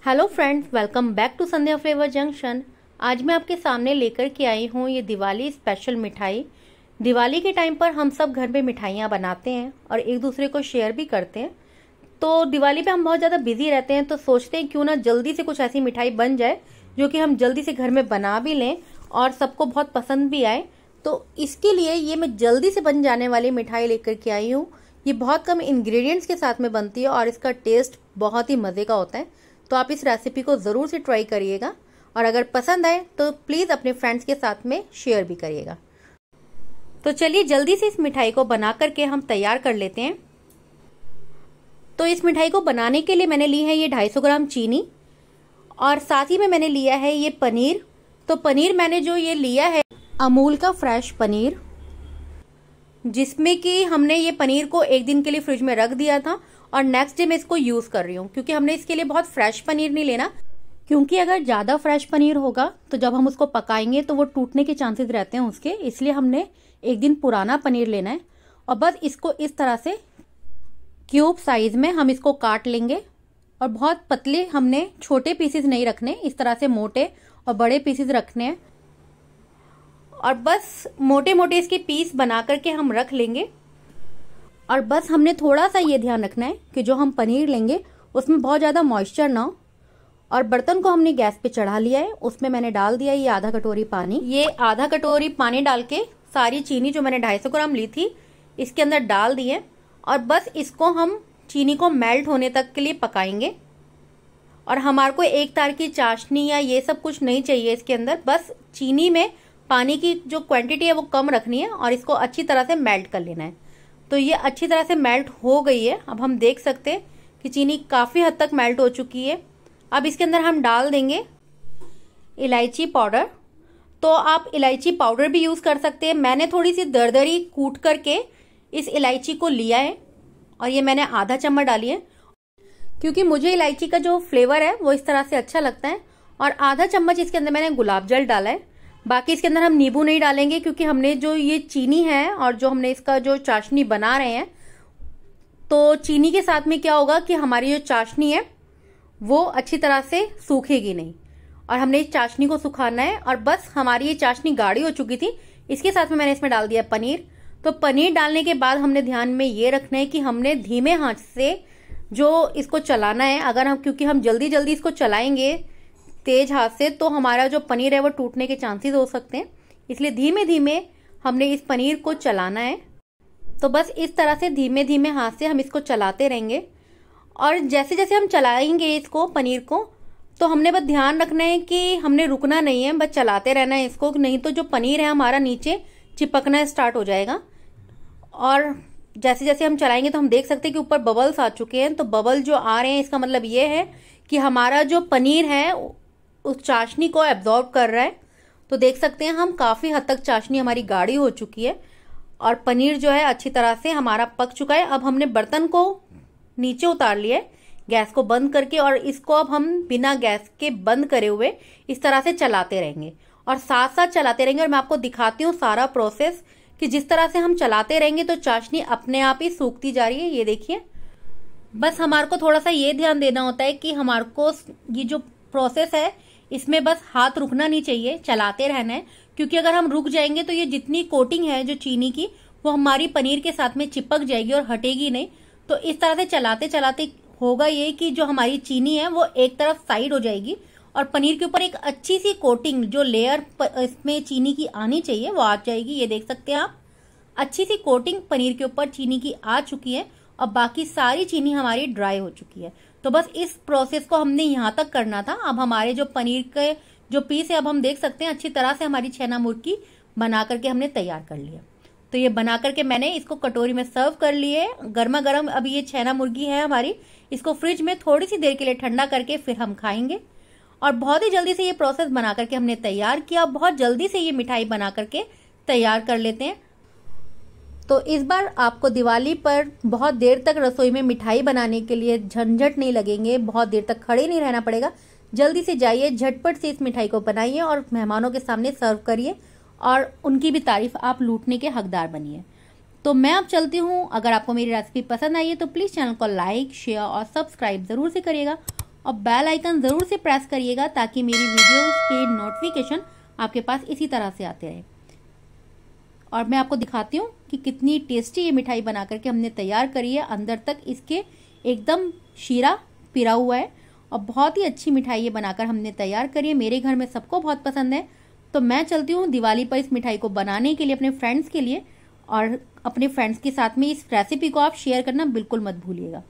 Hello friends, welcome back to Sandhya flavour junction. आज मैं आपके सामने लेकर के आई हूँ ये दिवाली स्पेशल मिठाई। दिवाली के टाइम पर हम सब घर पे मिठाइयाँ बनाते हैं और एक दूसरे को शेयर भी करते हैं। तो दिवाली पे हम बहुत ज़्यादा बिजी रहते हैं, तो सोचते हैं क्यों ना जल्दी से कुछ ऐसी मिठाई बन जाए जो कि हम जल्दी से घर में बना भी लें और सबको बहुत पसंद भी आए। तो इसके लिए ये मैं जल्दी से बन जाने वाली मिठाई लेकर के आई हूँ। ये बहुत कम इंग्रेडिएंट्स के साथ में बनती है और इसका टेस्ट बहुत ही मज़े का होता है। तो आप इस रेसिपी को ज़रूर से ट्राई करिएगा और अगर पसंद आए तो प्लीज़ अपने फ्रेंड्स के साथ में शेयर भी करिएगा। तो चलिए जल्दी से इस मिठाई को बना करके हम तैयार कर लेते हैं। तो इस मिठाई को बनाने के लिए मैंने ली है ये 250 ग्राम चीनी और साथ ही में मैंने लिया है ये पनीर। तो पनीर मैंने जो ये लिया है अमूल का फ्रेश पनीर, जिसमें कि हमने ये पनीर को एक दिन के लिए फ्रिज में रख दिया था और नेक्स्ट डे मैं इसको यूज कर रही हूँ, क्योंकि हमने इसके लिए बहुत फ्रेश पनीर नहीं लेना, क्योंकि अगर ज्यादा फ्रेश पनीर होगा तो जब हम उसको पकाएंगे तो वो टूटने के चांसेस रहते हैं उसके। इसलिए हमने एक दिन पुराना पनीर लेना है और बस इसको इस तरह से क्यूब साइज में हम इसको काट लेंगे और बहुत पतले, हमने छोटे पीसेस नहीं रखने, इस तरह से मोटे और बड़े पीसेस रखने हैं और बस मोटे मोटे इसके पीस बना करके हम रख लेंगे। और बस हमने थोड़ा सा ये ध्यान रखना है कि जो हम पनीर लेंगे उसमें बहुत ज़्यादा मॉइस्चर ना हो। और बर्तन को हमने गैस पे चढ़ा लिया है, उसमें मैंने डाल दिया ये आधा कटोरी पानी। ये आधा कटोरी पानी डाल के सारी चीनी जो मैंने 250 ग्राम ली थी इसके अंदर डाल दिए और बस इसको हम चीनी को मेल्ट होने तक के लिए पकाएंगे। और हमारे को एक तार की चाशनी या ये सब कुछ नहीं चाहिए इसके अंदर, बस चीनी में पानी की जो क्वांटिटी है वो कम रखनी है और इसको अच्छी तरह से मेल्ट कर लेना है। तो ये अच्छी तरह से मेल्ट हो गई है। अब हम देख सकते हैं कि चीनी काफ़ी हद तक मेल्ट हो चुकी है। अब इसके अंदर हम डाल देंगे इलायची पाउडर। तो आप इलायची पाउडर भी यूज़ कर सकते हैं। मैंने थोड़ी सी दरदरी कूट करके इस इलायची को लिया है और ये मैंने आधा चम्मच डाली है, क्योंकि मुझे इलायची का जो फ्लेवर है वो इस तरह से अच्छा लगता है। और आधा चम्मच इसके अंदर मैंने गुलाब जल डाला है। बाकी इसके अंदर हम नींबू नहीं डालेंगे, क्योंकि हमने जो ये चीनी है और जो हमने इसका जो चाशनी बना रहे हैं, तो चीनी के साथ में क्या होगा कि हमारी जो चाशनी है वो अच्छी तरह से सूखेगी नहीं और हमने इस चाशनी को सुखाना है। और बस हमारी ये चाशनी गाढ़ी हो चुकी थी, इसके साथ में मैंने इसमें डाल दिया पनीर। तो पनीर डालने के बाद हमने ध्यान में ये रखना है कि हमने धीमे आंच से जो इसको चलाना है। अगर हम, क्योंकि हम जल्दी जल्दी इसको चलाएंगे तेज हाथ से तो हमारा जो पनीर है वो टूटने के चांसेस हो सकते हैं, इसलिए धीमे धीमे हमने इस पनीर को चलाना है। तो बस इस तरह से धीमे धीमे हाथ से हम इसको चलाते रहेंगे और जैसे जैसे हम चलाएंगे इसको पनीर को, तो हमने बस ध्यान रखना है कि हमने रुकना नहीं है, बस चलाते रहना है इसको, नहीं तो जो पनीर है हमारा नीचे चिपकना स्टार्ट हो जाएगा। और जैसे जैसे हम चलाएंगे तो हम देख सकते हैं कि ऊपर बबल्स आ चुके हैं। तो बबल जो आ रहे हैं इसका मतलब ये है कि हमारा जो पनीर है उस चाशनी को एब्जॉर्ब कर रहा है। तो देख सकते हैं हम काफ़ी हद तक चाशनी हमारी गाढ़ी हो चुकी है और पनीर जो है अच्छी तरह से हमारा पक चुका है। अब हमने बर्तन को नीचे उतार लिया है गैस को बंद करके और इसको अब हम बिना गैस के बंद करे हुए इस तरह से चलाते रहेंगे और साथ साथ चलाते रहेंगे। और मैं आपको दिखाती हूँ सारा प्रोसेस कि जिस तरह से हम चलाते रहेंगे तो चाशनी अपने आप ही सूखती जा रही है। ये देखिए, बस हमारे को थोड़ा सा ये ध्यान देना होता है कि हमारे को ये जो प्रोसेस है इसमें बस हाथ रुकना नहीं चाहिए, चलाते रहना है, क्योंकि अगर हम रुक जाएंगे तो ये जितनी कोटिंग है जो चीनी की वो हमारी पनीर के साथ में चिपक जाएगी और हटेगी नहीं। तो इस तरह से चलाते चलाते होगा ये कि जो हमारी चीनी है वो एक तरफ साइड हो जाएगी और पनीर के ऊपर एक अच्छी सी कोटिंग, जो लेयर इसमें चीनी की आनी चाहिए वो आ जाएगी। ये देख सकते हैं आप, अच्छी सी कोटिंग पनीर के ऊपर चीनी की आ चुकी है और बाकी सारी चीनी हमारी ड्राई हो चुकी है। तो बस इस प्रोसेस को हमने यहाँ तक करना था। अब हमारे जो पनीर के जो पीस है, अब हम देख सकते हैं अच्छी तरह से हमारी छेना मुर्गी बना करके हमने तैयार कर लिया। तो ये बना करके मैंने इसको कटोरी में सर्व कर लिए। गर्मा गर्म अभी ये छेना मुर्गी है हमारी, इसको फ्रिज में थोड़ी सी देर के लिए ठंडा करके फिर हम खाएंगे। और बहुत ही जल्दी से ये प्रोसेस बना करके हमने तैयार किया। बहुत जल्दी से ये मिठाई बना करके तैयार कर लेते हैं। तो इस बार आपको दिवाली पर बहुत देर तक रसोई में मिठाई बनाने के लिए झंझट नहीं लगेंगे, बहुत देर तक खड़े नहीं रहना पड़ेगा। जल्दी से जाइए, झटपट से इस मिठाई को बनाइए और मेहमानों के सामने सर्व करिए और उनकी भी तारीफ आप लूटने के हकदार बनिए। तो मैं अब चलती हूँ। अगर आपको मेरी रेसिपी पसंद आई है तो प्लीज़ चैनल को लाइक, शेयर और सब्सक्राइब ज़रूर से करिएगा और बेल आइकन ज़रूर से प्रेस करिएगा ताकि मेरी वीडियोस के नोटिफिकेशन आपके पास इसी तरह से आते रहे। और मैं आपको दिखाती हूँ कि कितनी टेस्टी ये मिठाई बना करके हमने तैयार करी है। अंदर तक इसके एकदम शीरा पिरा हुआ है और बहुत ही अच्छी मिठाई ये बनाकर हमने तैयार करी है। मेरे घर में सबको बहुत पसंद है। तो मैं चलती हूँ दिवाली पर इस मिठाई को बनाने के लिए अपने फ्रेंड्स के लिए, और अपने फ्रेंड्स के साथ में इस रेसिपी को आप शेयर करना बिल्कुल मत भूलिएगा।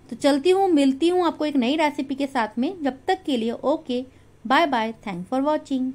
तो चलती हूँ, मिलती हूँ आपको एक नई रेसिपी के साथ में। जब तक के लिए okay, bye bye, thanks for watching.